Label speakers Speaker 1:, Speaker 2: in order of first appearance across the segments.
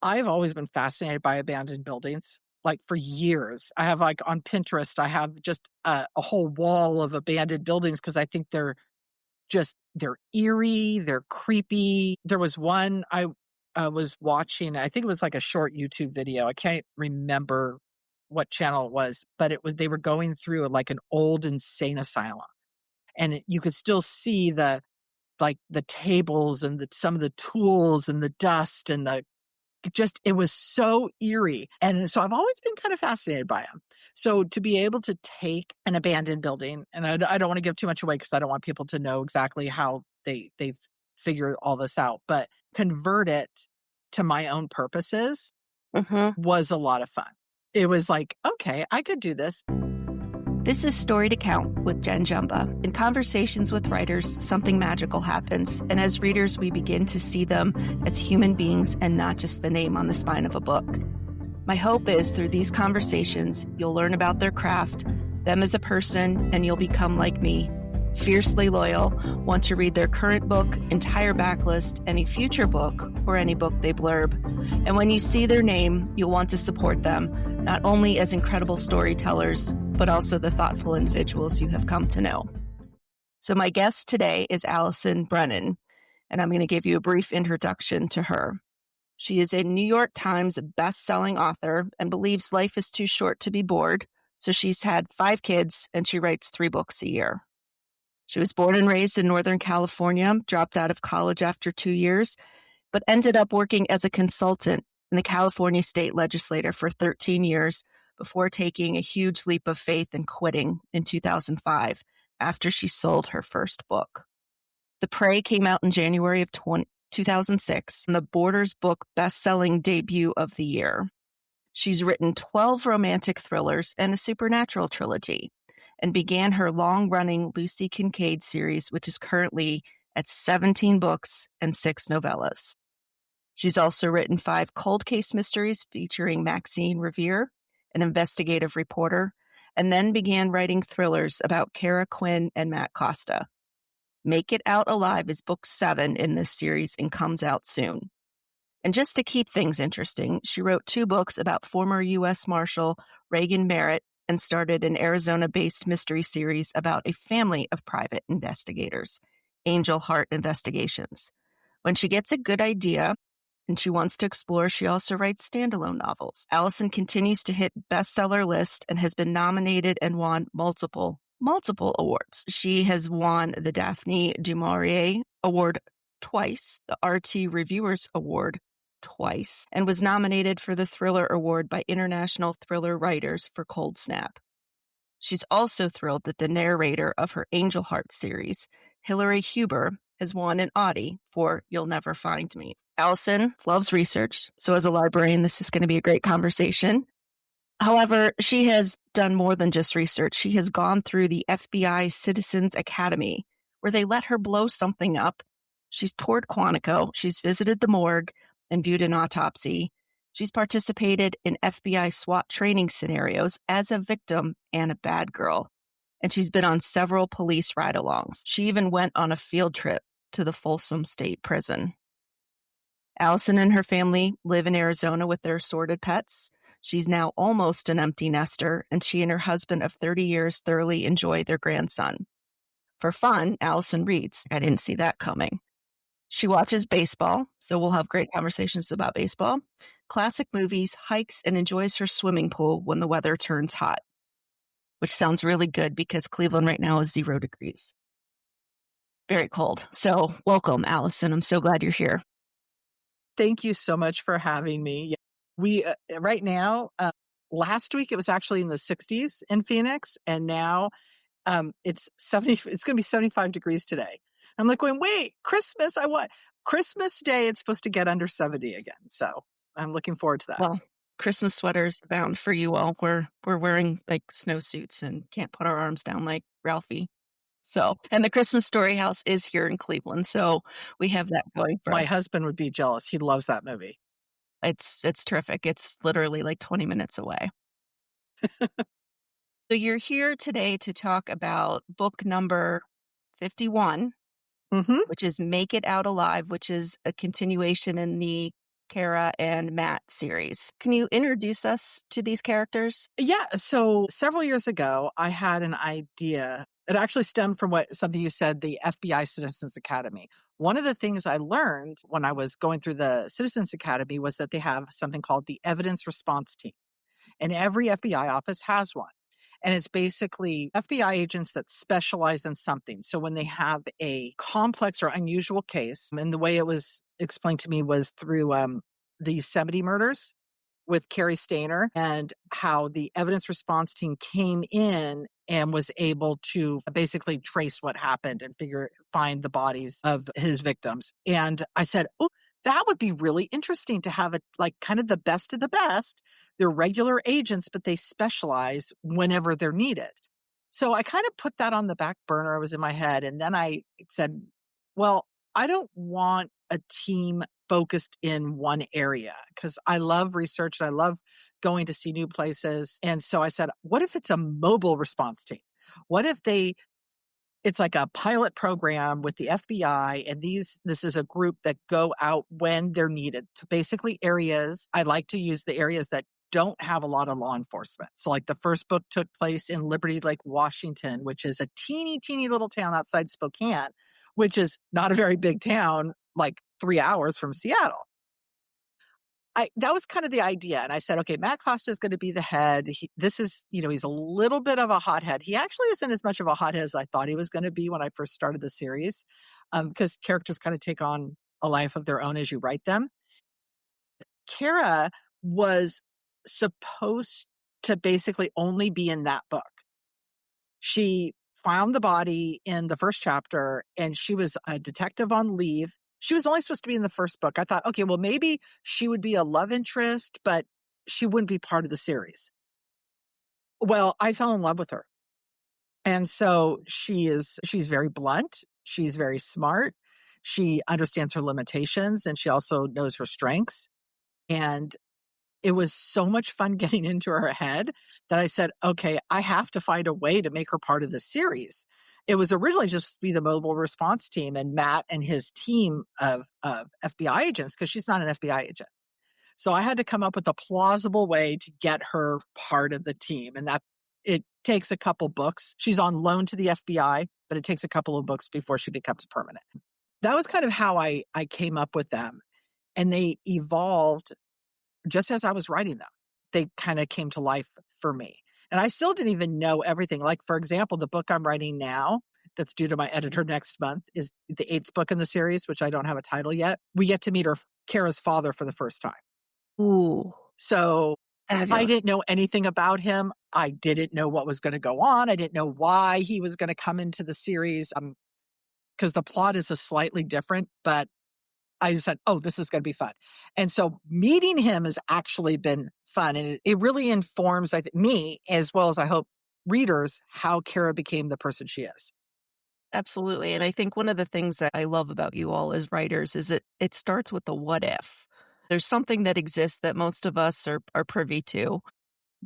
Speaker 1: I've always been fascinated by abandoned buildings, like for years. I have like on Pinterest, I have just a whole wall of abandoned buildings because I think they're eerie, they're creepy. There was one I was watching, I think it was like a short YouTube video. I can't remember what channel it was, but they were going through like an old insane asylum. And you could still see the tables and some of the tools and the dust and it was so eerie. And so I've always been kind of fascinated by them. So to be able to take an abandoned building, and I don't want to give too much away because I don't want people to know exactly how they've figured all this out, but convert it to my own purposes was a lot of fun. It was like, okay, I could do this.
Speaker 2: This is Story to Count with Jen Jumba. In conversations with writers, something magical happens, and as readers, we begin to see them as human beings and not just the name on the spine of a book. My hope is through these conversations, you'll learn about their craft, them as a person, and you'll become like me, fiercely loyal, want to read their current book, entire backlist, any future book, or any book they blurb. And when you see their name, you'll want to support them, not only as incredible storytellers, but also the thoughtful individuals you have come to know. So my guest today is Allison Brennan, and I'm going to give you a brief introduction to her. She is a New York Times best-selling author and believes life is too short to be bored, so she's had 5 kids and she writes 3 books a year. She was born and raised in Northern California, dropped out of college after 2 years, but ended up working as a consultant in the California state legislature for 13 years before taking a huge leap of faith and quitting in 2005 after she sold her first book. The Prey came out in January of 2006, and the Borders book best-selling debut of the year. She's written 12 romantic thrillers and a supernatural trilogy, and began her long-running Lucy Kincaid series, which is currently at 17 books and 6 novellas. She's also written 5 cold case mysteries featuring Maxine Revere, an investigative reporter, and then began writing thrillers about Kara Quinn and Matt Costa. Make It Out Alive is book 7 in this series and comes out soon. And just to keep things interesting, she wrote 2 books about former U.S. Marshal Reagan Merritt and started an Arizona-based mystery series about a family of private investigators, Angel Heart Investigations. When she gets a good idea and she wants to explore, she also writes standalone novels. Allison continues to hit bestseller list and has been nominated and won multiple awards. She has won the Daphne du Maurier Award twice, the RT Reviewers Award twice, and was nominated for the Thriller Award by International Thriller Writers for Cold Snap. She's also thrilled that the narrator of her Angel Heart series, Hilary Huber, has won an Audie for You'll Never Find Me. Allison loves research, so as a librarian, this is going to be a great conversation. However, she has done more than just research. She has gone through the FBI Citizens Academy, where they let her blow something up. She's toured Quantico. She's visited the morgue and viewed an autopsy. She's participated in FBI SWAT training scenarios as a victim and a bad girl. And she's been on several police ride-alongs. She even went on a field trip to the Folsom State Prison. Allison and her family live in Arizona with their assorted pets. She's now almost an empty nester, and she and her husband of 30 years thoroughly enjoy their grandson. For fun, Allison reads. I didn't see that coming. She watches baseball, so we'll have great conversations about baseball, classic movies, hikes, and enjoys her swimming pool when the weather turns hot, which sounds really good because Cleveland right now is 0 degrees. Very cold. So welcome, Allison. I'm so glad you're here.
Speaker 1: Thank you so much for having me. We right now, last week it was actually in the 60s in Phoenix, and now it's 70. It's going to be 75 degrees today. I'm like going, wait, Christmas? Christmas Day? It's supposed to get under 70 again. So I'm looking forward to that.
Speaker 2: Well, Christmas sweaters bound for you all. We're wearing like snowsuits and can't put our arms down like Ralphie. So, and the Christmas Story House is here in Cleveland, so we have that going for us.
Speaker 1: My husband would be jealous. He loves that movie.
Speaker 2: It's terrific. It's literally like 20 minutes away. So you're here today to talk about book number 51, which is Make It Out Alive, which is a continuation in the Kara and Matt series. Can you introduce us to these characters?
Speaker 1: Yeah. So several years ago, I had an idea. It actually stemmed from something you said, the FBI Citizens Academy. One of the things I learned when I was going through the Citizens Academy was that they have something called the Evidence Response Team. And every FBI office has one. And it's basically FBI agents that specialize in something. So when they have a complex or unusual case, and the way it was explained to me was through the Yosemite murders with Carrie Stainer, and how the evidence response team came in and was able to basically trace what happened and find the bodies of his victims. And I said, oh, that would be really interesting to have it like kind of the best of the best. They're regular agents, but they specialize whenever they're needed. So I kind of put that on the back burner. It was in my head. And then I said, well, I don't want a team focused in one area because I love research and I love going to see new places. And so I said, what if it's a mobile response team? What if it's like a pilot program with the FBI, and this is a group that go out when they're needed to basically areas. I like to use the areas that don't have a lot of law enforcement. So like the first book took place in Liberty Lake, Washington, which is a teeny, teeny little town outside Spokane, which is not a very big town, like 3 hours from Seattle. That was kind of the idea. And I said, okay, Matt Costa is going to be the head. He's a little bit of a hothead. He actually isn't as much of a hothead as I thought he was going to be when I first started the series, because characters kind of take on a life of their own as you write them. Kara was supposed to basically only be in that book. She found the body in the first chapter, and she was a detective on leave. She was only supposed to be in the first book. I thought, okay, well, maybe she would be a love interest, but she wouldn't be part of the series. Well, I fell in love with her. And so she's very blunt. She's very smart. She understands her limitations, and she also knows her strengths. And it was so much fun getting into her head that I said, okay, I have to find a way to make her part of the series. It was originally just to be the mobile response team and Matt and his team of FBI agents, because she's not an FBI agent. So I had to come up with a plausible way to get her part of the team. And that it takes a couple books. She's on loan to the FBI, but it takes a couple of books before she becomes permanent. That was kind of how I came up with them. And they evolved just as I was writing them. They kind of came to life for me. And I still didn't even know everything. Like, for example, the book I'm writing now that's due to my editor next month is the 8th book in the series, which I don't have a title yet. We get to meet Kara's father for the first time.
Speaker 2: Ooh.
Speaker 1: So I didn't know anything about him. I didn't know what was going to go on. I didn't know why he was going to come into the series, because the plot is a slightly different, but I said, oh, this is going to be fun. And so meeting him has actually been fun. And it really informs, I think, me, as well as I hope readers, how Kara became the person she is.
Speaker 2: Absolutely. And I think one of the things that I love about you all as writers is it starts with the what if. There's something that exists that most of us are privy to,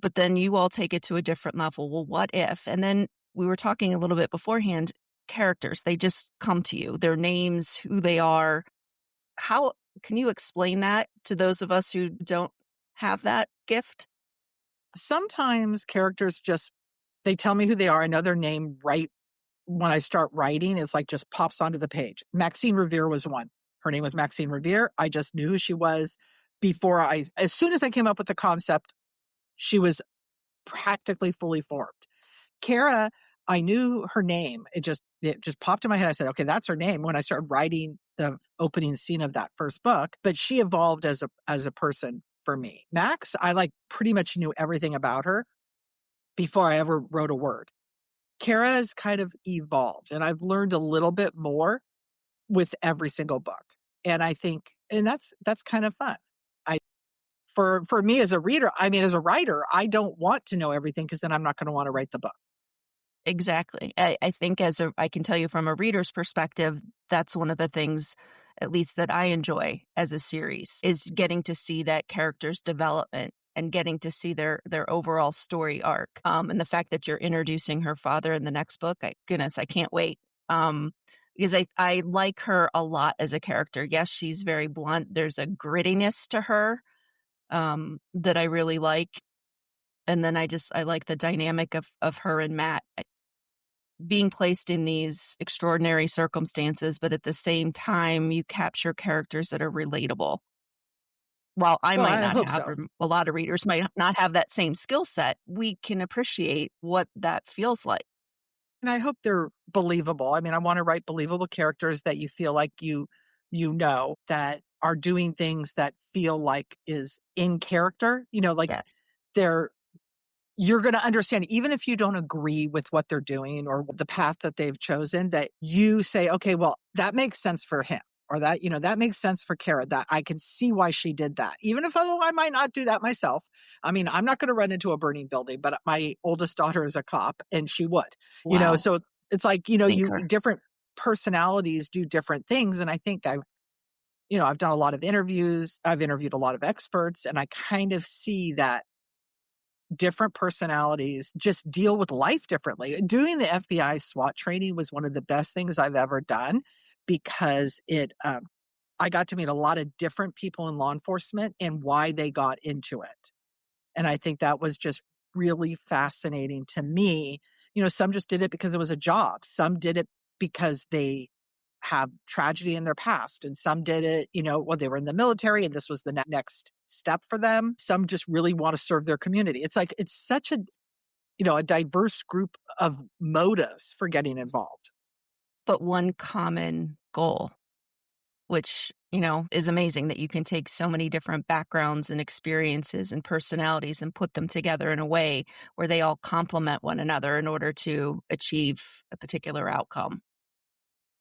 Speaker 2: but then you all take it to a different level. Well, what if? And then we were talking a little bit beforehand, characters, they just come to you, their names, who they are. How can you explain that to those of us who don't have that gift?
Speaker 1: Sometimes characters they tell me who they are. I know their name right when I start writing. It's like just pops onto the page. Maxine Revere was one. Her name was Maxine Revere. I just knew who she was as soon as I came up with the concept, she was practically fully formed. Kara, I knew her name. It just popped in my head. I said, okay, that's her name when I started writing the opening scene of that first book. But she evolved as a person for me. Max, I pretty much knew everything about her before I ever wrote a word. Kara has kind of evolved, and I've learned a little bit more with every single book. And I think, and that's kind of fun. For me as a reader, as a writer, I don't want to know everything because then I'm not going to want to write the book.
Speaker 2: Exactly. I think I can tell you from a reader's perspective, that's one of the things, at least that I enjoy as a series, is getting to see that character's development and getting to see their overall story arc. And the fact that you're introducing her father in the next book, goodness, I can't wait. because I like her a lot as a character. Yes, she's very blunt. There's a grittiness to her that I really like. And then I like the dynamic of her and Matt being placed in these extraordinary circumstances, but at the same time, you capture characters that are relatable. While I
Speaker 1: Well,
Speaker 2: might
Speaker 1: I
Speaker 2: not
Speaker 1: hope
Speaker 2: have,
Speaker 1: so.
Speaker 2: or a lot of readers might not have that same skill set, we can appreciate what that feels like.
Speaker 1: And I hope they're believable. I mean, I wanna write believable characters that you feel like you know, that are doing things that feel like is in character, like
Speaker 2: Yes.
Speaker 1: they're you're gonna understand, even if you don't agree with what they're doing or the path that they've chosen, that you say, "Okay, well, that makes sense for him," or that makes sense for Kara, that I can see why she did that. Even if although I might not do that myself. I mean, I'm not gonna run into a burning building, but my oldest daughter is a cop, and she would.
Speaker 2: Wow.
Speaker 1: So it's like, you
Speaker 2: Thinker.
Speaker 1: different personalities do different things, and I think I've done a lot of interviews. I've interviewed a lot of experts, and I kind of see that different personalities just deal with life differently. Doing the FBI SWAT training was one of the best things I've ever done because I got to meet a lot of different people in law enforcement and why they got into it. And I think that was just really fascinating to me. Some just did it because it was a job. Some did it because they have tragedy in their past. And some did it, when they were in the military and this was the next step for them. Some just really want to serve their community. It's like, it's such a diverse group of motives for getting involved.
Speaker 2: But one common goal, which, is amazing that you can take so many different backgrounds and experiences and personalities and put them together in a way where they all complement one another in order to achieve a particular outcome.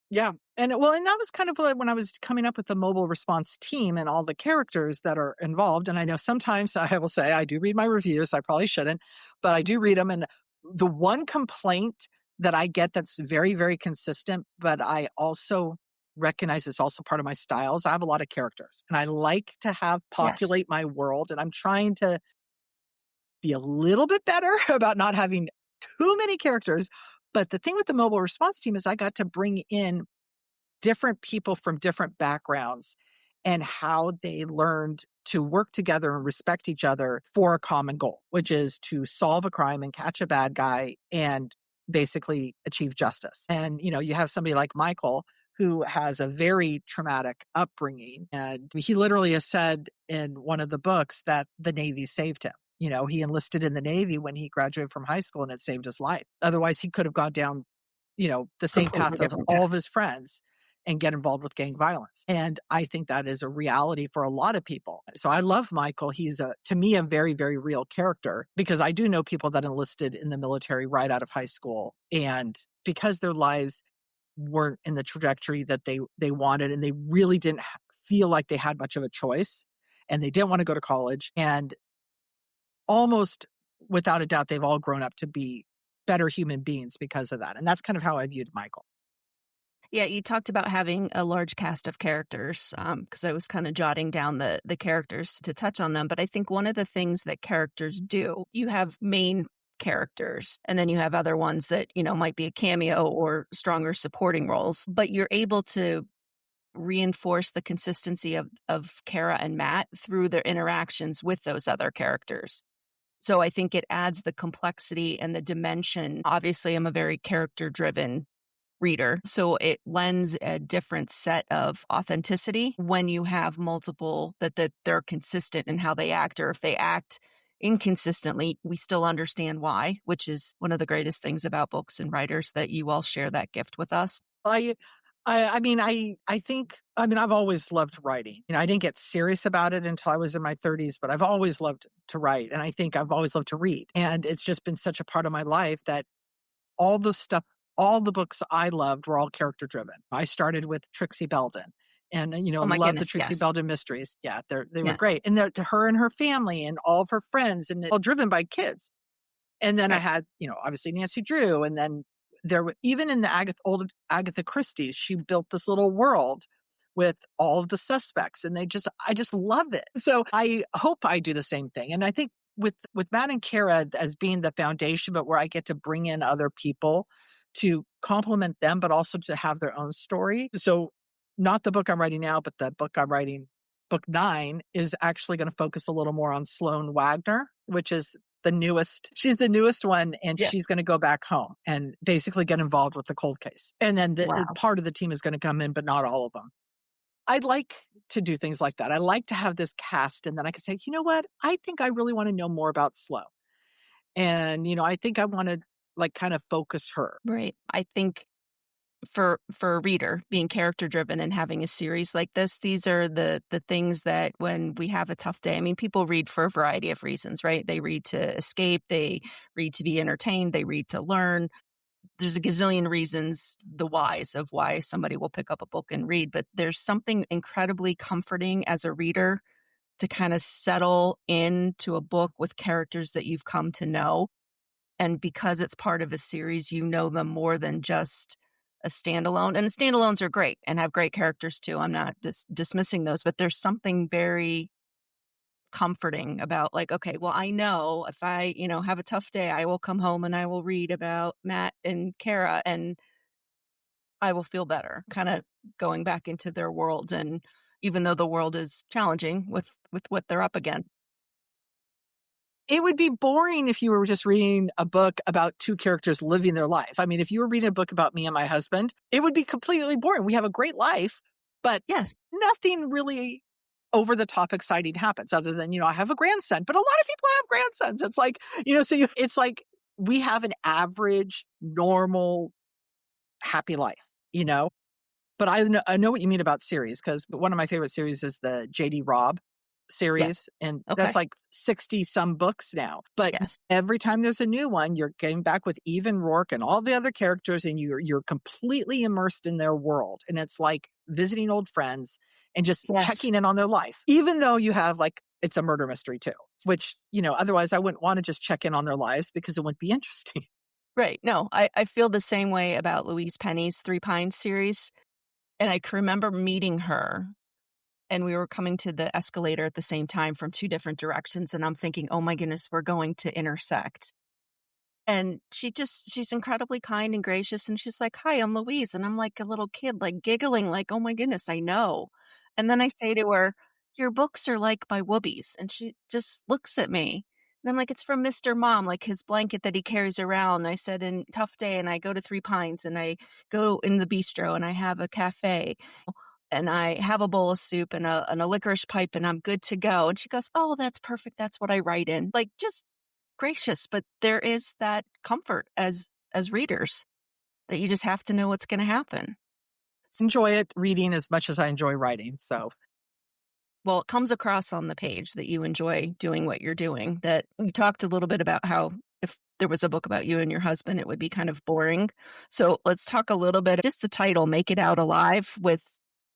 Speaker 1: Yeah. And that was kind of like when I was coming up with the mobile response team and all the characters that are involved. And I know sometimes I will say I do read my reviews. I probably shouldn't, but I do read them. And the one complaint that I get that's very, very consistent, but I also recognize it's also part of my styles. I have a lot of characters and I like to have
Speaker 2: Yes.
Speaker 1: populate my world. And I'm trying to be a little bit better about not having too many characters. But the thing with the mobile response team is I got to bring in different people from different backgrounds and how they learned to work together and respect each other for a common goal, which is to solve a crime and catch a bad guy and basically achieve justice. And, you have somebody like Michael who has a very traumatic upbringing. And he literally has said in one of the books that the Navy saved him. He enlisted in the Navy when he graduated from high school and it saved his life. Otherwise, he could have gone down, the same
Speaker 2: Completely
Speaker 1: path of
Speaker 2: different
Speaker 1: all
Speaker 2: path.
Speaker 1: of his friends and get involved with gang violence. And I think that is a reality for a lot of people. So I love Michael. He's to me, a very, very real character because I do know people that enlisted in the military right out of high school. And because their lives weren't in the trajectory that they wanted and they really didn't feel like they had much of a choice and they didn't want to go to college, and almost without a doubt, they've all grown up to be better human beings because of that. And that's kind of how I viewed Michael.
Speaker 2: Yeah, you talked about having a large cast of characters, because I was kind of jotting down the characters to touch on them. But I think one of the things that characters do, you have main characters, and then you have other ones that, might be a cameo or stronger supporting roles. But you're able to reinforce the consistency of Kara and Matt through their interactions with those other characters. So I think it adds the complexity and the dimension. Obviously, I'm a very character driven reader. So it lends a different set of authenticity when you have multiple that they're consistent in how they act, or if they act inconsistently, we still understand why, which is one of the greatest things about books and writers, that you all share that gift with us.
Speaker 1: I think, I've always loved writing. I didn't get serious about it until I was in my 30s, but I've always loved to write. And I think I've always loved to read. And it's just been such a part of my life that all the stuff, all the books I loved were all character driven. I started with Trixie Belden and,
Speaker 2: Oh my
Speaker 1: loved the
Speaker 2: goodness,
Speaker 1: Trixie
Speaker 2: yes.
Speaker 1: Belden mysteries. Yeah, they were
Speaker 2: Yes.
Speaker 1: great. And to her and her family and all of her friends and all driven by kids. And then I
Speaker 2: Right.
Speaker 1: had, obviously Nancy Drew. And then even in the old Agatha Christie's, she built this little world with all of the suspects and I just love it. So I hope I do the same thing. And I think with Matt and Kara as being the foundation, but where I get to bring in other people to complement them, but also to have their own story. So not the book I'm writing now, but the book I'm writing, book 9, is actually going to focus a little more on Sloane Wagner, which is the newest. She's the newest one, and
Speaker 2: Yeah.
Speaker 1: she's going to go back home and basically get involved with the cold case. And then
Speaker 2: Wow.
Speaker 1: part of the team is going to come in, but not all of them. I'd like to do things like that. I like to have this cast, and then I could say, you know what? I think I really want to know more about Sloane. And, I think I want to like kind of focus her.
Speaker 2: Right. I think for a reader, being character driven and having a series like this, these are the things that when we have a tough day, I mean, people read for a variety of reasons, right? They read to escape, they read to be entertained, they read to learn. There's a gazillion reasons, the whys of why somebody will pick up a book and read, but there's something incredibly comforting as a reader to kind of settle into a book with characters that you've come to know. And because it's part of a series, you know them more than just a standalone. And standalones are great and have great characters too. I'm not dismissing those, but there's something very comforting about like, okay, well, I know if I, have a tough day, I will come home and I will read about Matt and Kara and I will feel better, kind of going back into their world. And even though the world is challenging with what they're up against.
Speaker 1: It would be boring if you were just reading a book about two characters living their life. I mean, if you were reading a book about me and my husband, it would be completely boring. We have a great life, but
Speaker 2: Yes,
Speaker 1: nothing really over the top exciting happens other than, I have a grandson, but a lot of people have grandsons. It's like, it's like we have an average, normal, happy life, But I know what you mean about series, because one of my favorite series is the J.D. Robb series,
Speaker 2: yes.
Speaker 1: and
Speaker 2: Okay.
Speaker 1: that's like 60 some books now. But
Speaker 2: Yes.
Speaker 1: every time there's a new one, you're getting back with Eve and Rourke and all the other characters, and you're completely immersed in their world. And it's like visiting old friends and just
Speaker 2: Yes.
Speaker 1: checking in on their life, even though you have it's a murder mystery too, which, otherwise I wouldn't want to just check in on their lives because it wouldn't be interesting.
Speaker 2: Right. No, I feel the same way about Louise Penny's Three Pines series. And I can remember meeting her and we were coming to the escalator at the same time from two different directions. And I'm thinking, oh my goodness, we're going to intersect. And she's incredibly kind and gracious. And she's like, hi, I'm Louise. And I'm like a little kid, like giggling, like, oh my goodness, I know. And then I say to her, your books are like my whoobies. And she just looks at me. And I'm like, it's from Mr. Mom, like his blanket that he carries around. I said, in tough day, and I go to Three Pines and I go in the bistro and I have a cafe and I have a bowl of soup and a licorice pipe and I'm good to go. And she goes, oh, that's perfect. That's what I write in. Like, just gracious. But there is that comfort as readers that you just have to know what's going to happen.
Speaker 1: Enjoy it reading as much as I enjoy writing. So,
Speaker 2: well, it comes across on the page that you enjoy doing what you're doing. That you talked a little bit about how if there was a book about you and your husband, it would be kind of boring. So let's talk a little bit, just the title, Make It Out Alive, with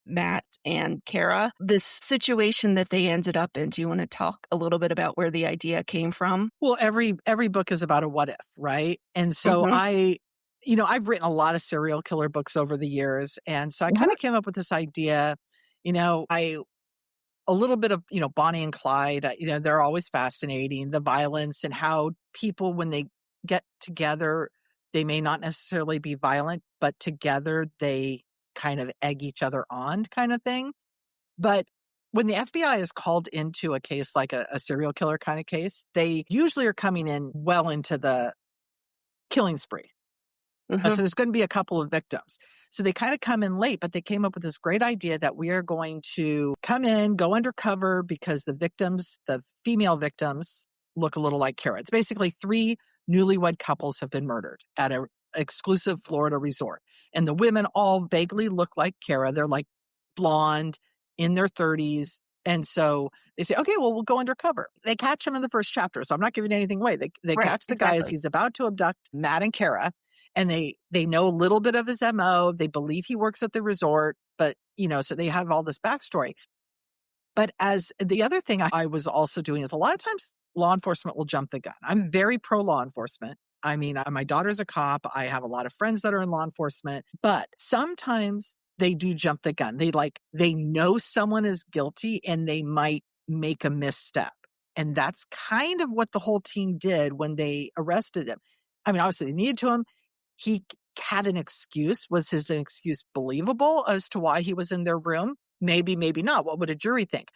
Speaker 2: Matt and Kara, this situation that they ended up in. Do you want to talk a little bit about where the idea came from?
Speaker 1: Well, every book is about a what if, right? And so I've written a lot of serial killer books over the years. And so I kind of came up with this idea, a little bit of, Bonnie and Clyde, they're always fascinating, the violence and how people, when they get together, they may not necessarily be violent, but together they kind of egg each other on kind of thing. But when the FBI is called into a case like a serial killer kind of case, they usually are coming in well into the killing spree. So there's going to be a couple of victims. So they kind of come in late, but they came up with this great idea that we are going to come in, go undercover, because the female victims look a little like Kara. It's basically 3 newlywed couples have been murdered at an exclusive Florida resort. And the women all vaguely look like Kara. They're like blonde, in their 30s. And so they say, okay, well, we'll go undercover. They catch him in the first chapter. So I'm not giving anything away. They catch the guy as he's about to abduct Matt and Kara. And they know a little bit of his MO. They believe he works at the resort, but, so they have all this backstory. But as the other thing I was also doing is a lot of times law enforcement will jump the gun. I'm very pro law enforcement. I mean, my daughter's a cop. I have a lot of friends that are in law enforcement, but sometimes they do jump the gun. They know someone is guilty and they might make a misstep. And that's kind of what the whole team did when they arrested him. I mean, obviously they needed to him. He had an excuse. Was his excuse believable as to why he was in their room? Maybe, maybe not. What would a jury think?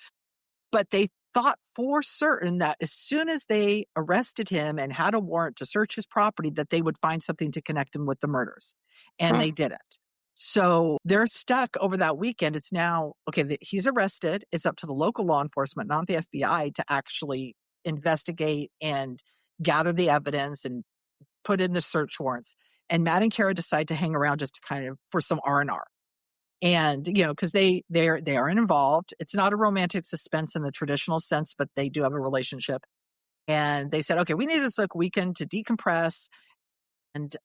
Speaker 1: But they thought for certain that as soon as they arrested him and had a warrant to search his property, that they would find something to connect him with the murders. And
Speaker 2: Huh.
Speaker 1: they didn't. So they're stuck over that weekend. It's now, okay, he's arrested. It's up to the local law enforcement, not the FBI, to actually investigate and gather the evidence and put in the search warrants. And Matt and Kara decide to hang around just to kind of for some R&R. And, because they are involved. It's not a romantic suspense in the traditional sense, but they do have a relationship. And they said, okay, we need this like weekend to decompress. And,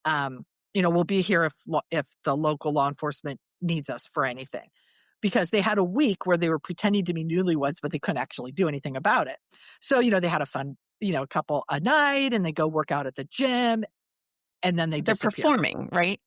Speaker 1: we'll be here if the local law enforcement needs us for anything. Because they had a week where they were pretending to be newlyweds, but they couldn't actually do anything about it. So, they had a fun, couple a night, and they go work out at the gym, and then they
Speaker 2: They're
Speaker 1: disappear.
Speaker 2: performing, right?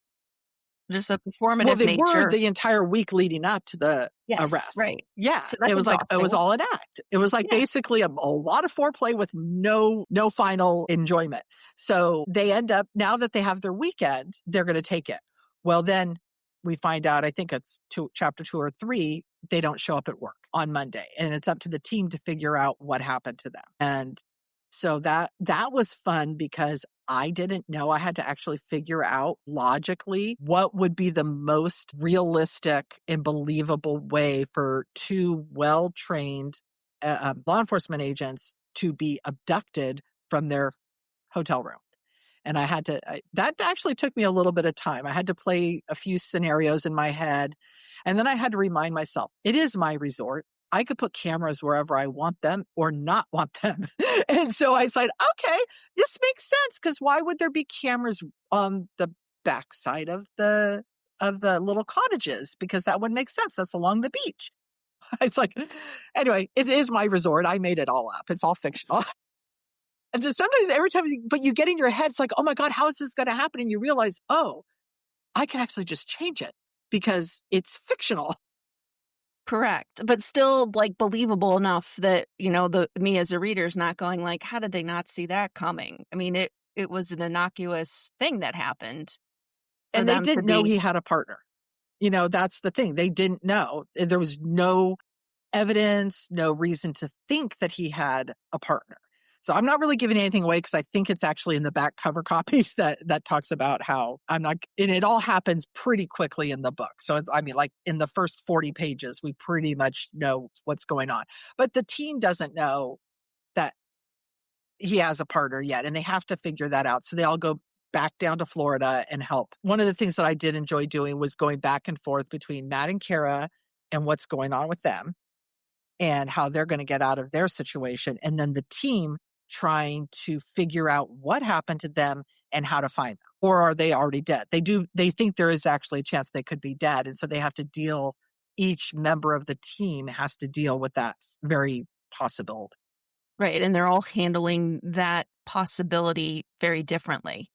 Speaker 2: Just a
Speaker 1: Well,
Speaker 2: performative
Speaker 1: they were
Speaker 2: nature.
Speaker 1: the entire week leading up to the
Speaker 2: Yes,
Speaker 1: arrest.
Speaker 2: right.
Speaker 1: Yeah.
Speaker 2: So that's
Speaker 1: It was like, it was
Speaker 2: exhausting.
Speaker 1: all an act. It was like
Speaker 2: Yeah.
Speaker 1: basically a lot of foreplay with no final enjoyment. So they end up, now that they have their weekend, they're going to take it. Well, then we find out, I think it's chapter 2 or 3, they don't show up at work on Monday. And it's up to the team to figure out what happened to them. And so that was fun because I didn't know. I had to actually figure out logically what would be the most realistic and believable way for 2 well-trained law enforcement agents to be abducted from their hotel room. And I had to, that actually took me a little bit of time. I had to play a few scenarios in my head. And then I had to remind myself, it is my resort. I could put cameras wherever I want them or not want them. And so I said, okay, this makes sense. Because why would there be cameras on the backside of the little cottages? Because that wouldn't make sense. That's along the beach. It's like, anyway, it is my resort. I made it all up. It's all fictional. And so sometimes every time, but you get in your head, it's like, oh my God, how is this going to happen? And you realize, oh, I can actually just change it because it's fictional.
Speaker 2: Correct. But still like believable enough that, me as a reader is not going like, how did they not see that coming? I mean, it was an innocuous thing that happened.
Speaker 1: And they didn't know he had a partner. That's the thing. They didn't know. There was no evidence, no reason to think that he had a partner. So I'm not really giving anything away because I think it's actually in the back cover copies that talks about how and it all happens pretty quickly in the book. So like in the first 40 pages, we pretty much know what's going on. But the team doesn't know that he has a partner yet, and they have to figure that out. So they all go back down to Florida and help. One of the things that I did enjoy doing was going back and forth between Matt and Kara and what's going on with them and how they're going to get out of their situation. And then the team trying to figure out what happened to them and how to find them. Or are they already dead? They think there is actually a chance they could be dead. And so they have to each member of the team has to deal with that very possibility.
Speaker 2: Right. And they're all handling that possibility very differently.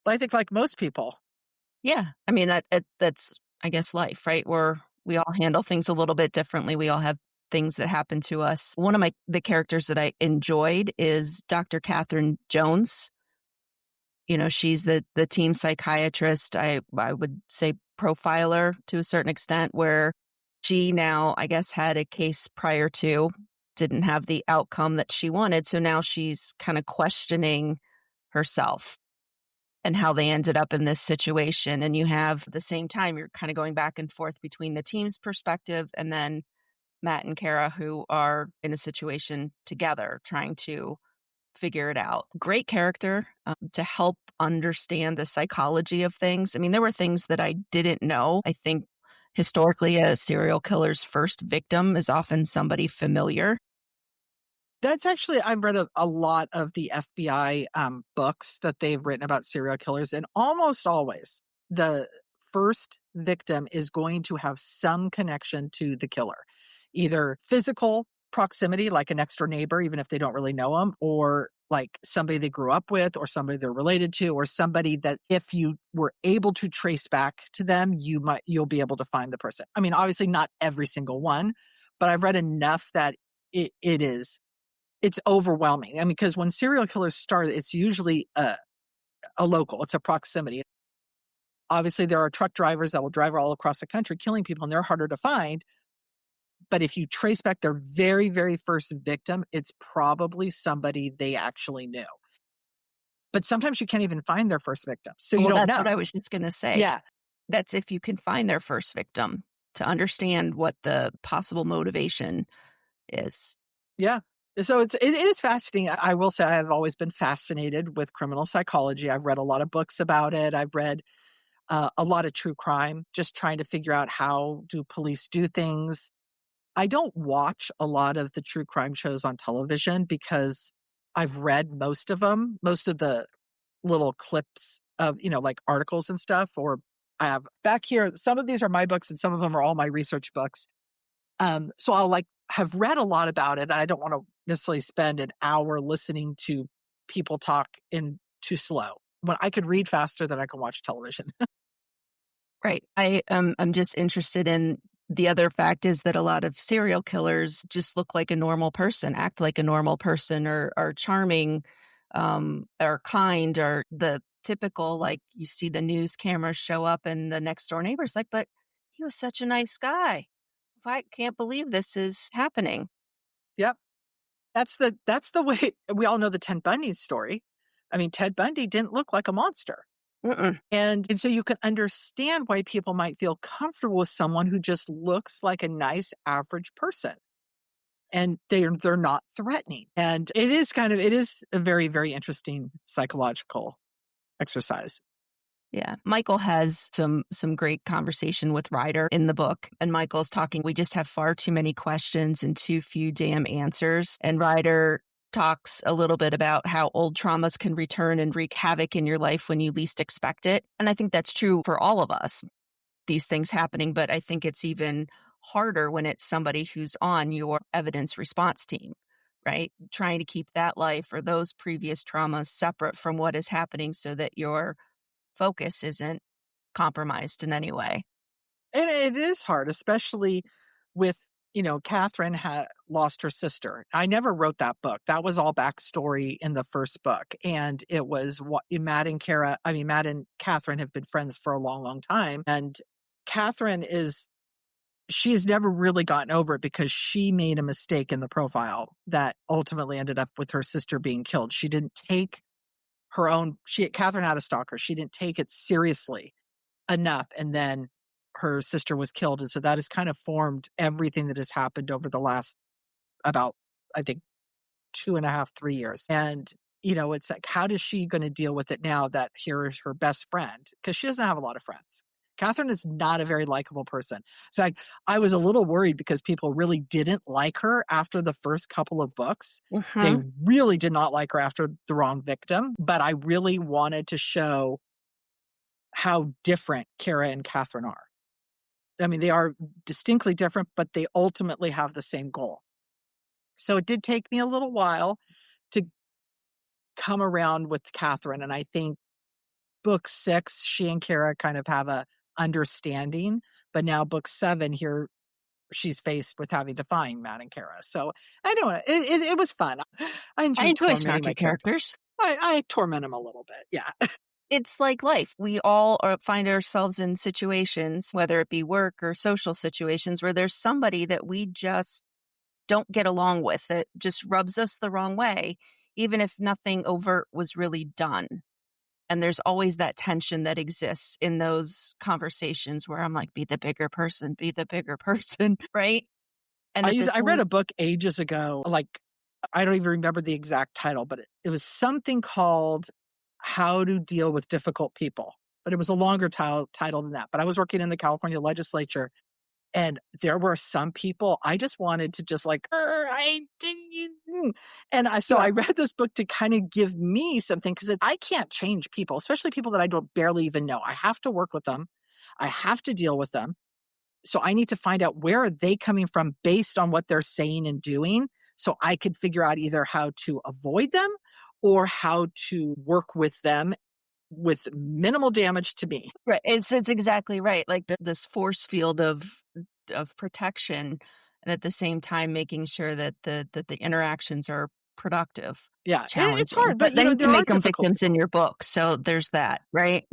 Speaker 1: I think like most people.
Speaker 2: Yeah. I mean, that's, I guess, life, right? We all handle things a little bit differently. We all have things that happen to us. One of the characters that I enjoyed is Dr. Catherine Jones. She's the team psychiatrist. I would say profiler to a certain extent, where she now, I guess, had a case prior to, didn't have the outcome that she wanted. So now she's kind of questioning herself and how they ended up in this situation. And you have, at the same time, you're kind of going back and forth between the team's perspective and then Matt and Kara, who are in a situation together trying to figure it out. Great character to help understand the psychology of things. I mean, there were things that I didn't know. I think historically, a serial killer's first victim is often somebody familiar.
Speaker 1: That's actually, I've read a lot of the FBI books that they've written about serial killers, and almost always the first victim is going to have some connection to the killer, either physical proximity, like a next door neighbor, even if they don't really know them, or like somebody they grew up with, or somebody they're related to, or somebody that if you were able to trace back to them, you'll be able to find the person. I mean, obviously not every single one, but I've read enough that it's overwhelming. I mean, because when serial killers start, it's usually a local, it's a proximity. obviously there are truck drivers that will drive all across the country killing people, and they're harder to find. But if you trace back their very, very first victim, it's probably somebody they actually knew. But sometimes you can't even find their first victim, so you
Speaker 2: Well,
Speaker 1: don't
Speaker 2: that's what
Speaker 1: know.
Speaker 2: I was just going to say.
Speaker 1: Yeah,
Speaker 2: That's if you can find their first victim to understand what the possible motivation is.
Speaker 1: yeah. So it is fascinating. I will say I've always been fascinated with criminal psychology. I've read a lot of books about it. I've read a lot of true crime, just trying to figure out how do police do things. I don't watch a lot of the true crime shows on television because I've read most of them, most of the little clips of, like articles and stuff, or I have back here, some of these are my books and some of them are all my research books. So I'll have read a lot about it. And I don't want to necessarily spend an hour listening to people talk in too slow when I could read faster than I can watch television.
Speaker 2: Right. I'm just interested in the other fact is that a lot of serial killers just look like a normal person, act like a normal person, or are charming, or kind, or the typical, like you see the news cameras show up and the next door neighbor's like, but he was such a nice guy. I can't believe this is happening.
Speaker 1: Yep. That's the way we all know the Ted Bundy story. I mean, Ted Bundy didn't look like a monster.
Speaker 2: Mm-mm.
Speaker 1: And so you can understand why people might feel comfortable with someone who just looks like a nice average person. And they're not threatening. And it is a very, very interesting psychological exercise.
Speaker 2: Yeah. Michael has some great conversation with Ryder in the book. And Michael's talking, we just have far too many questions and too few damn answers. And Ryder talks a little bit about how old traumas can return and wreak havoc in your life when you least expect it. And I think that's true for all of us, these things happening. But I think it's even harder when it's somebody who's on your evidence response team, right? Trying to keep that life or those previous traumas separate from what is happening so that your focus isn't compromised in any way.
Speaker 1: And it is hard, especially with, Catherine had lost her sister. I never wrote that book. That was all backstory in the first book. And it was what Matt and Catherine have been friends for a long, long time. And Catherine she's never really gotten over it because she made a mistake in the profile that ultimately ended up with her sister being killed. She didn't take Catherine had a stalker. She didn't take it seriously enough. And then her sister was killed. And so that has kind of formed everything that has happened over the last about, I think, 2.5, 3 years. And, it's like, how is she going to deal with it now that here is her best friend? Because she doesn't have a lot of friends. Catherine is not a very likable person. In fact, I was a little worried because people really didn't like her after the first couple of books. They really did not like her after The Wrong Victim. But I really wanted to show how different Kara and Catherine are. I mean, they are distinctly different, but they ultimately have the same goal. So it did take me a little while to come around with Catherine. And I think book 6, she and Kara kind of have a understanding. But now book 7 here, she's faced with having to find Matt and Kara. So I don't know. It was fun. I
Speaker 2: I
Speaker 1: enjoyed
Speaker 2: enjoy
Speaker 1: tormenting my
Speaker 2: snarky characters.
Speaker 1: I torment them a little bit. Yeah.
Speaker 2: It's like life. We all find ourselves in situations, whether it be work or social situations, where there's somebody that we just don't get along with, that just rubs us the wrong way, even if nothing overt was really done. And there's always that tension that exists in those conversations where I'm like, be the bigger person, right? And at this
Speaker 1: I read a book ages ago, I don't even remember the exact title, but it was something called How to Deal with Difficult People. But it was a longer title than that. But I was working in the California legislature, and there were some people I just wanted to just I didn't. And so I read this book to kind of give me something, because I can't change people, especially people that I don't barely even know. I have to work with them. I have to deal with them. So I need to find out where are they coming from based on what they're saying and doing, so I could figure out either how to avoid them or how to work with them with minimal damage to me.
Speaker 2: right, it's exactly right. Like this force field of protection, and at the same time making sure that the interactions are productive,
Speaker 1: Yeah, it's
Speaker 2: challenging.
Speaker 1: hard, but
Speaker 2: But then you
Speaker 1: there
Speaker 2: can
Speaker 1: are
Speaker 2: make them
Speaker 1: difficult
Speaker 2: victims in
Speaker 1: people.
Speaker 2: your book, so there's that, right?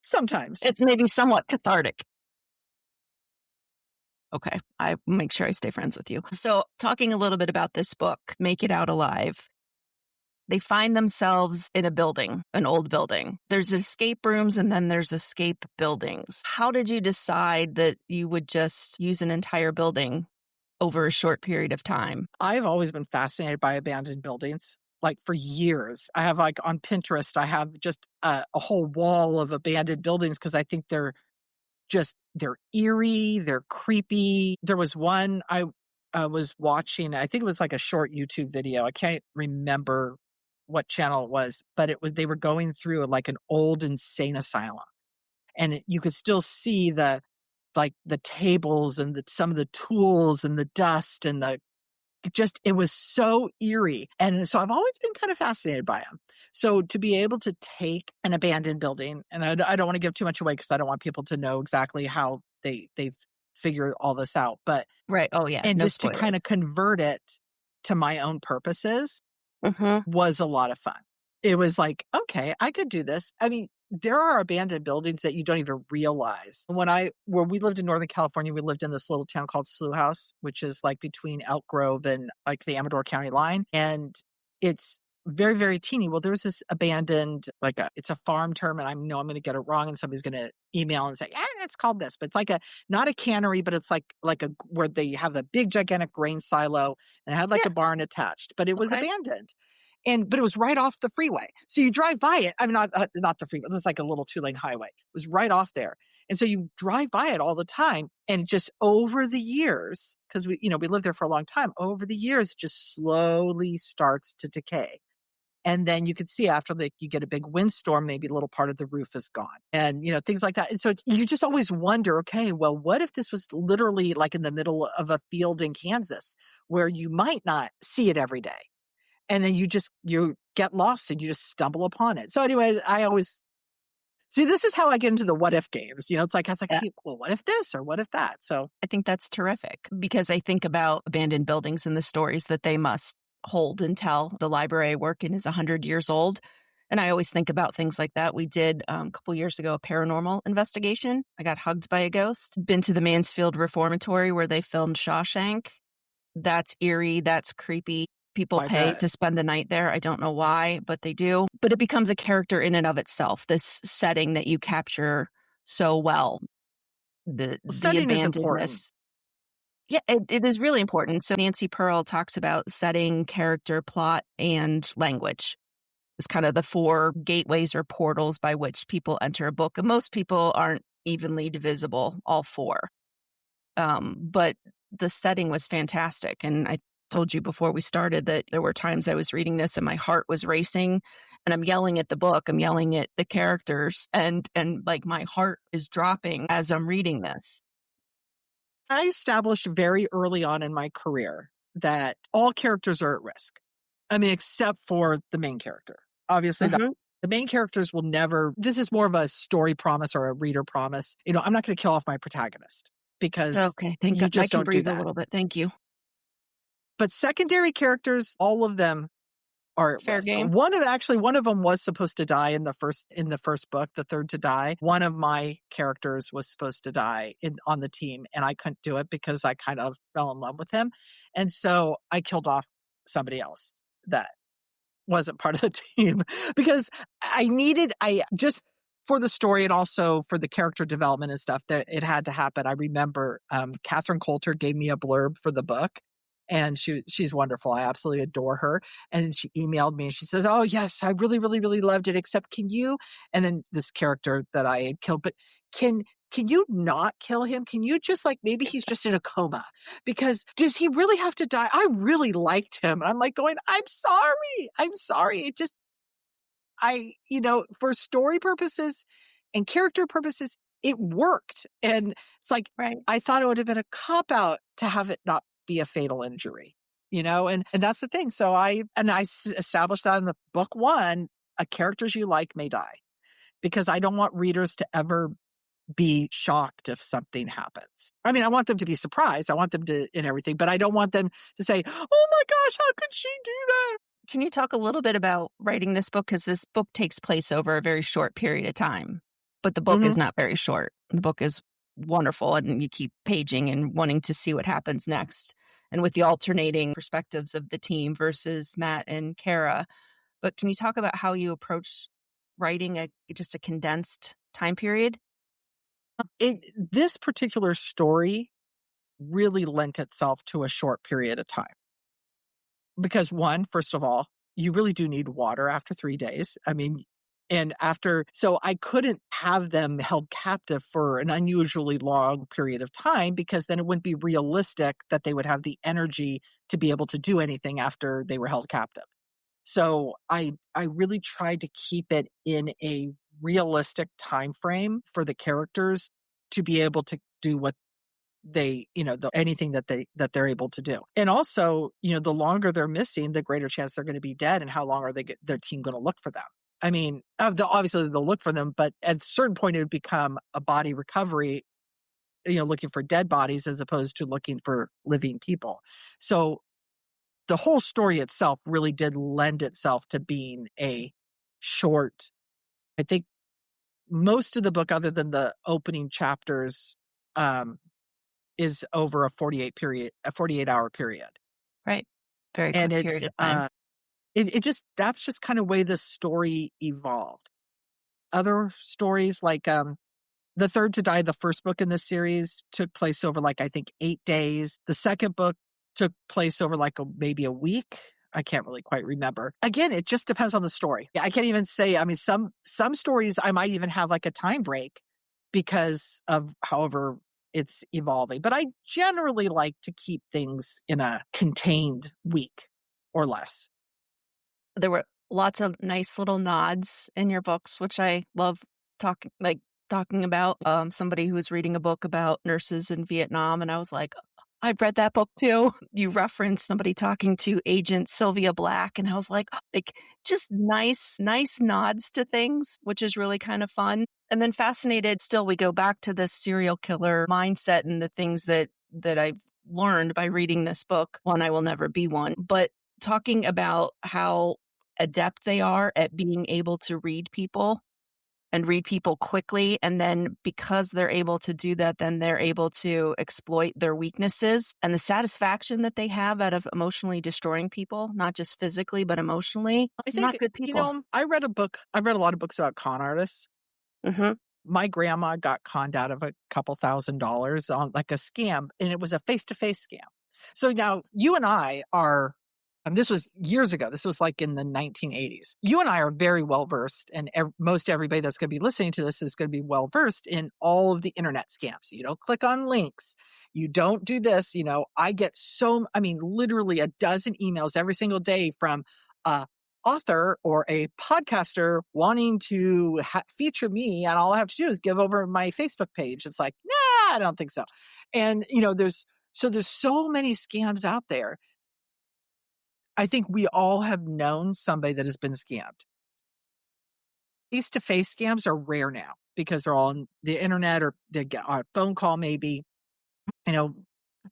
Speaker 1: Sometimes.
Speaker 2: It's maybe somewhat cathartic. Okay, I make sure I stay friends with you. So, talking a little bit about this book, Make It Out Alive, they find themselves in a building, an old building. There's escape rooms and then there's escape buildings. How did you decide that you would just use an entire building over a short period of time?
Speaker 1: I've always been fascinated by abandoned buildings. Like for years, I have like on Pinterest, I have just a whole wall of abandoned buildings because I think they're eerie, they're creepy. There was one I was watching, I think it was like a short YouTube video. I can't remember what channel it was, but they were going through like an old insane asylum. And you could still see the tables and some of the tools and the dust and it was so eerie. And so I've always been kind of fascinated by them. So to be able to take an abandoned building, and I don't want to give too much away because I don't want people to know exactly how they've figured all this out, but
Speaker 2: Right. Oh, yeah.
Speaker 1: and
Speaker 2: No
Speaker 1: just to kind
Speaker 2: spoilers.
Speaker 1: of convert it to my own purposes
Speaker 2: Mm-hmm.
Speaker 1: was a lot of fun. It was like, okay, I could do this. I mean, there are abandoned buildings that you don't even realize. Where we lived in Northern California, we lived in this little town called Slough House, which is like between Elk Grove and like the Amador County line. And it's very, very teeny. Well, there was this abandoned, it's a farm term, and I know I'm going to get it wrong, and somebody's going to email and say, it's called this, but it's like not a cannery, but it's like where they have a big, gigantic grain silo and it had like
Speaker 2: Yeah.
Speaker 1: a barn attached, but it was
Speaker 2: Okay.
Speaker 1: abandoned. But it was right off the freeway. So you drive by it. I mean, not the freeway. It's like a little 2-lane highway. It was right off there. And so you drive by it all the time. And just over the years, because we lived there for a long time, over the years, it just slowly starts to decay. And then you could see after you get a big windstorm, maybe a little part of the roof is gone and, things like that. And so you just always wonder, okay, well, what if this was literally like in the middle of a field in Kansas where you might not see it every day? And then you get lost and you just stumble upon it. So anyway, I always see, this is how I get into the what if games. It's like, I was like,
Speaker 2: Yeah.
Speaker 1: hey, well, what if this or what if that? So
Speaker 2: I think that's terrific because I think about abandoned buildings and the stories that they must hold and tell. The library I work in is 100 years old. And I always think about things like that. We did a couple years ago a paranormal investigation. I got hugged by a ghost. Been to the Mansfield Reformatory where they filmed Shawshank. That's eerie. That's creepy. People
Speaker 1: I
Speaker 2: pay
Speaker 1: bet.
Speaker 2: to spend the night there. I don't know why, but they do. But it becomes a character in and of itself, this setting that you capture so well. The
Speaker 1: Setting is important.
Speaker 2: abandonedness. Yeah, it is really important. So Nancy Pearl talks about setting, character, plot, and language. It's kind of the 4 gateways or portals by which people enter a book. And most people aren't evenly divisible, all 4. But the setting was fantastic. And I told you before we started that there were times I was reading this and my heart was racing and I'm yelling at the book. I'm yelling at the characters and like my heart is dropping as I'm reading this.
Speaker 1: I established very early on in my career that all characters are at risk. I mean, except for the main character. Obviously,
Speaker 2: Mhm.
Speaker 1: the main characters will never, this is more of a story promise or a reader promise. I'm not going to kill off my protagonist because
Speaker 2: Okay, thank
Speaker 1: you
Speaker 2: God. I
Speaker 1: just
Speaker 2: can
Speaker 1: don't do
Speaker 2: breathe a
Speaker 1: that.
Speaker 2: little bit. Thank you.
Speaker 1: But secondary characters, all of them are at
Speaker 2: Fair
Speaker 1: risk.
Speaker 2: game.
Speaker 1: One of them was supposed to die in the first book, the third to die. One of my characters was supposed to die on the team, and I couldn't do it because I kind of fell in love with him. And so I killed off somebody else that wasn't part of the team because I just for the story and also for the character development and stuff that it had to happen. I remember Catherine Coulter gave me a blurb for the book. And she's wonderful. I absolutely adore her. And she emailed me and she says, "Oh yes, I really, really, really loved it. Except can you?" And then this character that I had killed, but can you not kill him? Can you just maybe he's just in a coma? Because does he really have to die? I really liked him. And I'm like going, I'm sorry. It just for story purposes and character purposes, it worked. And it's like,
Speaker 2: Right.
Speaker 1: I thought it would have been a cop out to have it not be a fatal injury, and that's the thing. So I established that in the book 1, characters you like may die because I don't want readers to ever be shocked if something happens. I mean, I want them to be surprised. I want them to, in everything, but I don't want them to say, "Oh my gosh, how could she do that?"
Speaker 2: Can you talk a little bit about writing this book? Because this book takes place over a very short period of time. But the book is not very short. The book is wonderful, and you keep paging and wanting to see what happens next. And with the alternating perspectives of the team versus Matt and Kara. But can you talk about how you approach writing just a condensed time period?
Speaker 1: This particular story really lent itself to a short period of time. Because one, first of all, you really do need water after 3 days. I mean, so I couldn't have them held captive for an unusually long period of time, because then it wouldn't be realistic that they would have the energy to be able to do anything after they were held captive. So I really tried to keep it in a realistic time frame for the characters to be able to do what anything that they're able to do. And also, the longer they're missing, the greater chance they're going to be dead, and how long are their team going to look for them? I mean, obviously they'll look for them, but at a certain point it would become a body recovery, looking for dead bodies as opposed to looking for living people. So the whole story itself really did lend itself to being a short. I think most of the book, other than the opening chapters, is over a 48-hour period.
Speaker 2: Right. Very
Speaker 1: And
Speaker 2: quick period of time.
Speaker 1: that's just kind of way the story evolved. Other stories like The Third to Die, the first book in this series, took place over I think 8 days. The second book took place over maybe a week. I can't really quite remember. Again, it just depends on the story. I can't even say, I mean, some stories I might even have a time break because of however it's evolving. But I generally like to keep things in a contained week or less.
Speaker 2: There were lots of nice little nods in your books, which I love talking about. Somebody who was reading a book about nurses in Vietnam, and I was like, I've read that book too. You referenced somebody talking to Agent Sylvia Black, and I was like, just nice nods to things, which is really kind of fun. And then fascinated, still, we go back to this serial killer mindset and the things that I've learned by reading this book. One, I will never be one, but talking about how adept they are at being able to read people and read people quickly. And then because they're able to do that, then they're able to exploit their weaknesses and the satisfaction that they have out of emotionally destroying people, not just physically, but emotionally.
Speaker 1: I think,
Speaker 2: not good people.
Speaker 1: I've read a lot of books about con artists.
Speaker 2: Mm-hmm.
Speaker 1: My grandma got conned out of a couple $1,000s on a scam, and it was a face-to-face scam. So now you and I are, and this was years ago. This was in the 1980s. You and I are very well versed, and most everybody that's going to be listening to this is going to be well versed in all of the internet scams. You don't click on links. You don't do this. I get literally a dozen emails every single day from author or a podcaster wanting to feature me, and all I have to do is give over my Facebook page. It's like, nah, I don't think so. And there's so many scams out there. I think we all have known somebody that has been scammed. Face-to-face scams are rare now because they're all on the internet, or they get a phone call, maybe,
Speaker 2: Text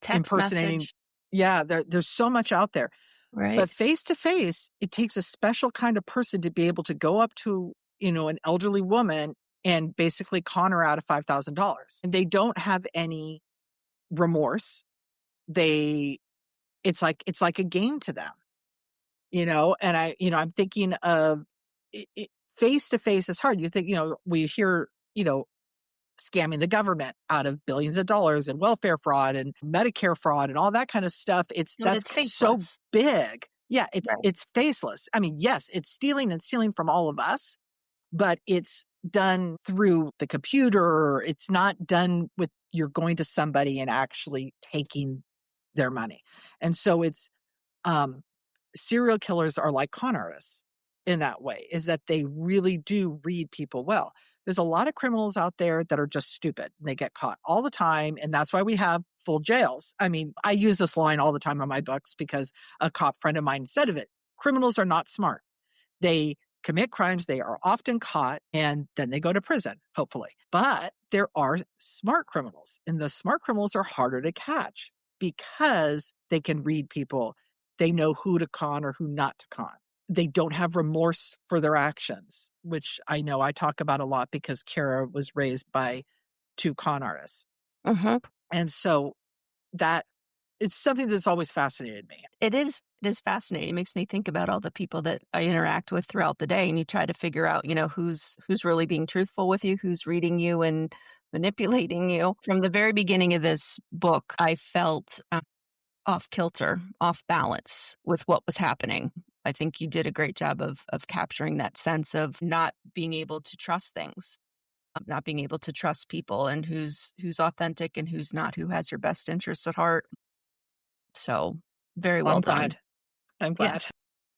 Speaker 1: impersonating.
Speaker 2: message.
Speaker 1: Yeah, there's so much out there.
Speaker 2: Right.
Speaker 1: But face-to-face, it takes a special kind of person to be able to go up to, an elderly woman and basically con her out of $5,000. And they don't have any remorse. It's like a game to them, and I'm thinking of face-to-face is hard. You think, we hear, scamming the government out of billions of dollars and welfare fraud and Medicare fraud and all that kind of stuff. That's so big. Yeah, it's faceless. I mean, yes, it's stealing from all of us, but it's done through the computer. It's not done with you're going to somebody and actually taking their money. And so it's serial killers are like con artists in that way, is that they really do read people well. There's a lot of criminals out there that are just stupid. They get caught all the time, and that's why we have full jails. I mean, I use this line all the time in my books because a cop friend of mine said of it, criminals are not smart. They commit crimes, they are often caught, and then they go to prison, hopefully. But there are smart criminals, and the smart criminals are harder to catch because they can read people. They know who to con or who not to con. they don't have remorse for their actions, which I know I talk about a lot because Kara was raised by 2 con artists.
Speaker 2: Mhm.
Speaker 1: And so that it's something that's always fascinated me.
Speaker 2: It is fascinating. It makes me think about all the people that I interact with throughout the day, and you try to figure out, who's really being truthful with you, who's reading you and manipulating you. From the very beginning of this book, I felt off kilter, off balance with what was happening. I think you did a great job of capturing that sense of not being able to trust things, not being able to trust people, and who's authentic and who's not, who has your best interests at heart. So, very
Speaker 1: Well,
Speaker 2: well
Speaker 1: I'm
Speaker 2: done.
Speaker 1: glad. I'm
Speaker 2: Yeah,
Speaker 1: glad.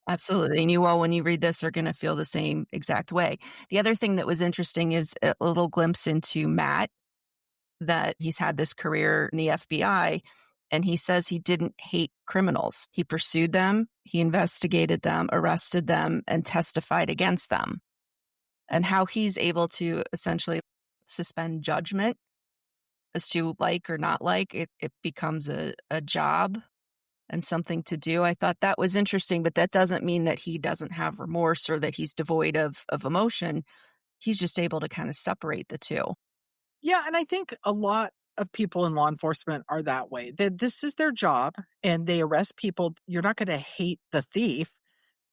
Speaker 2: absolutely. And you all, when you read this, are going to feel the same exact way. The other thing that was interesting is a little glimpse into Matt, that he's had this career in the FBI. And he says he didn't hate criminals. He pursued them, he investigated them, arrested them, and testified against them. And how he's able to essentially suspend judgment as to like or not like, it becomes a job and something to do. I thought that was interesting, but that doesn't mean that he doesn't have remorse or that he's devoid of emotion. He's just able to kind of separate the two.
Speaker 1: Yeah, and I think a lot of people in law enforcement are that way. That this is their job and they arrest people. You're not gonna hate the thief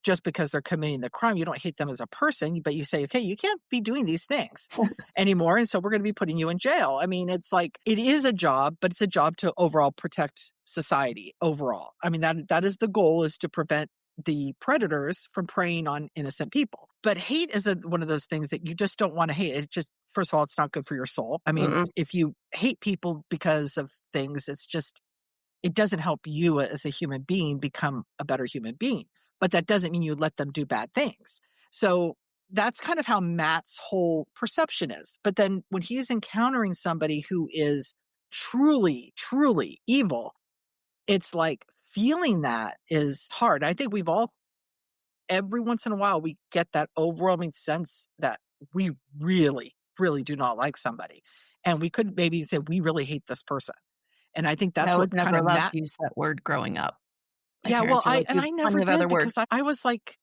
Speaker 1: just because they're committing the crime. You don't hate them as a person, but you say, okay, you can't be doing these things anymore. And so we're going to be putting you in jail. I mean, it's like, it is a job, but it's a job to overall protect society overall. I mean, that is the goal, is to prevent the predators from preying on innocent people. But hate is one of those things that you just don't want to hate. It just, first of all, it's not good for your soul. I mean,
Speaker 2: Mm-mm.
Speaker 1: if you hate people because of things, it's just, it doesn't help you as a human being become a better human being. But that doesn't mean you let them do bad things. So that's kind of how Matt's whole perception is. But then when he's encountering somebody who is truly, truly evil, it's like feeling that is hard. I think we've all, every once in a while, we get that overwhelming sense that we really, really do not like somebody. And we could maybe say, we really hate this person. And I think
Speaker 2: I
Speaker 1: that's
Speaker 2: was
Speaker 1: what
Speaker 2: never
Speaker 1: kind of
Speaker 2: allowed
Speaker 1: Matt.
Speaker 2: to use that word growing up. My
Speaker 1: Yeah, well,
Speaker 2: parents were like, "You have
Speaker 1: I never
Speaker 2: plenty of other
Speaker 1: did
Speaker 2: words."
Speaker 1: because I was like,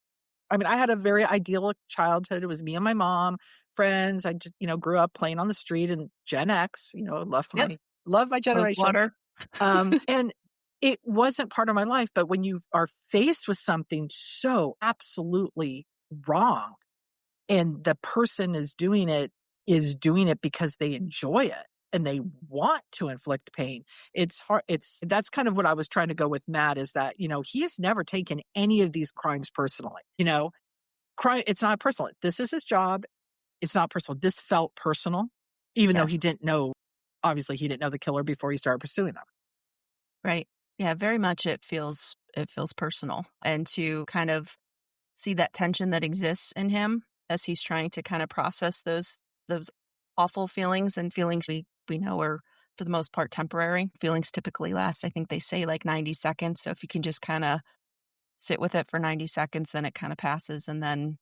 Speaker 1: I mean, I had a very idyllic childhood. It was me and my mom, friends. I just, grew up playing on the street, and Gen X,
Speaker 2: Yep.
Speaker 1: love my
Speaker 2: Coke
Speaker 1: generation.
Speaker 2: water.
Speaker 1: And it wasn't part of my life, but when you are faced with something so absolutely wrong, and the person is doing it because they enjoy it and they want to inflict pain. It's hard. That's kind of what I was trying to go with Matt, is that, he has never taken any of these crimes personally. Crime, it's not personal. This is his job. It's not personal. This felt personal, even though he
Speaker 2: Yes.
Speaker 1: didn't know, obviously he didn't know the killer before he started pursuing him.
Speaker 2: Right. Yeah, very much it feels personal. And to kind of see that tension that exists in him as he's trying to kind of process those awful feelings, and feelings we know are for the most part temporary. Feelings typically last, I think they say, like 90 seconds. So if you can just kind of sit with it for 90 seconds, then it kind of passes. And then,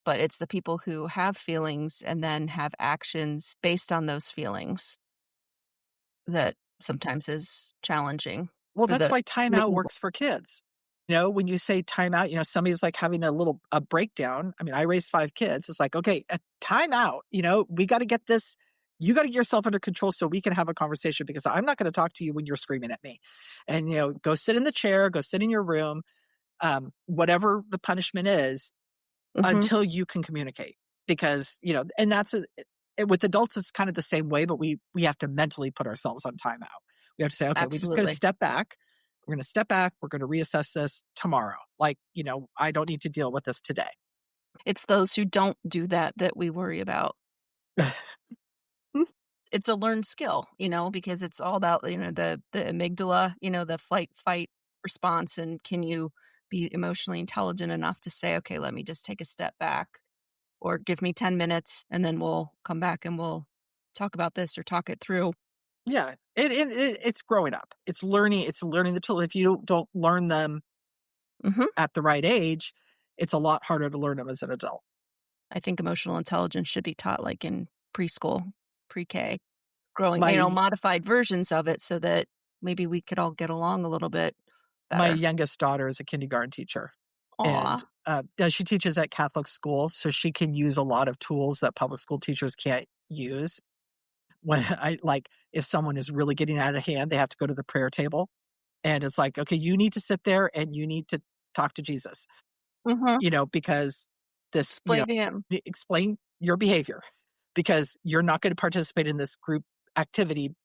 Speaker 2: but it's the people who have feelings and then have actions based on those feelings that sometimes is challenging
Speaker 1: Well,
Speaker 2: for
Speaker 1: that's
Speaker 2: the
Speaker 1: why timeout
Speaker 2: making.
Speaker 1: works for kids. When you say timeout, somebody's like having a breakdown. I mean, I raised 5 kids. It's like, okay, a timeout, we got to get this. You got to get yourself under control so we can have a conversation, because I'm not going to talk to you when you're screaming at me. And, go sit in the chair, go sit in your room, whatever the punishment is,
Speaker 2: Mhm.
Speaker 1: until you can communicate. Because, and with adults, it's kind of the same way, but we have to mentally put ourselves on timeout. We have to say, okay, we just got to
Speaker 2: Absolutely.
Speaker 1: step back. We're going to step back. We're going to reassess this tomorrow. Like, I don't need to deal with this today.
Speaker 2: It's those who don't do that that we worry about. It's a learned skill, because it's all about, the amygdala, the flight fight response, and can you be emotionally intelligent enough to say, "Okay, let me just take a step back," or "Give me 10 minutes and then we'll come back and we'll talk about this or talk it through."
Speaker 1: Yeah. It's growing up. It's learning the tool. If you don't learn them
Speaker 2: Mhm.
Speaker 1: at the right age, it's a lot harder to learn them as an adult.
Speaker 2: I think emotional intelligence should be taught like in preschool, pre-K, growing,
Speaker 1: My
Speaker 2: modified versions of it so that maybe we could all get along a little bit
Speaker 1: my
Speaker 2: better.
Speaker 1: youngest daughter is a kindergarten teacher.
Speaker 2: Aw.
Speaker 1: And she teaches at Catholic school, so she can use a lot of tools that public school teachers can't use. When I like, if someone is really getting out of hand, they have to go to the prayer table, and it's like, okay, you need to sit there and you need to talk to Jesus,
Speaker 2: Mhm.
Speaker 1: because this,
Speaker 2: Explain to him.
Speaker 1: explain your behavior, because you're not going to participate in this group activity,